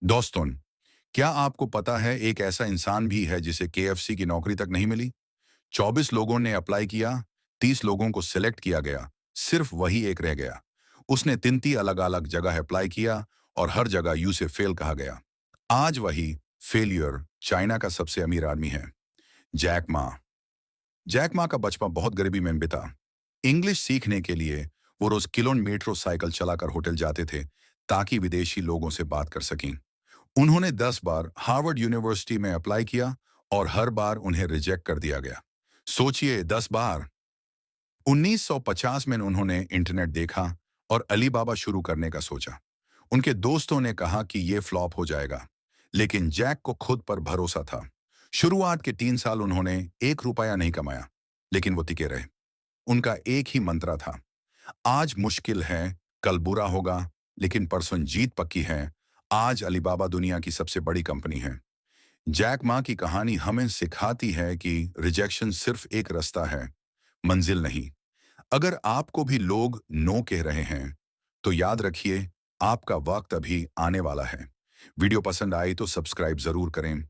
दोस्तों, क्या आपको पता है एक ऐसा इंसान भी है जिसे केएफसी की नौकरी तक नहीं मिली? 24 लोगों ने अप्लाई किया, 30 लोगों को सिलेक्ट किया गया, सिर्फ वही एक रह गया। उसने 3 अलग-अलग जगह अप्लाई किया और हर जगह यू से फेल कहा गया। आज वही फेलियर चाइना का सबसे अमीर आदमी है, जैक मा। जैक मा का बचपन बहुत गरीबी में बीता। इंग्लिश सीखने के लिए वो रोज किलोमीटर साइकिल चलाकर होटल जाते थे ताकि विदेशी लोगों से बात कर सकें। उन्होंने 10 बार हार्वर्ड यूनिवर्सिटी में अप्लाई किया और हर बार उन्हें रिजेक्ट कर दिया गया। सोचिए 10 बार। 1950 में उन्होंने इंटरनेट देखा और अलीबाबा शुरू करने का सोचा। उनके दोस्तों ने कहा कि ये फ्लॉप हो जाएगा, लेकिन जैक को खुद पर भरोसा था। शुरुआत के 3 साल उन्होंने 1 रुपया नहीं कमाया, लेकिन वो टिके रहे। उनका एक ही मंत्र था, आज मुश्किल है, कल बुरा होगा, लेकिन परसों जीत पक्की है। आज अलीबाबा दुनिया की सबसे बड़ी कंपनी है। जैक मा की कहानी हमें सिखाती है कि रिजेक्शन सिर्फ एक रास्ता है, मंजिल नहीं। अगर आपको भी लोग नो कह रहे हैं, तो याद रखिए, आपका वक्त अभी आने वाला है। वीडियो पसंद आए तो सब्सक्राइब जरूर करें।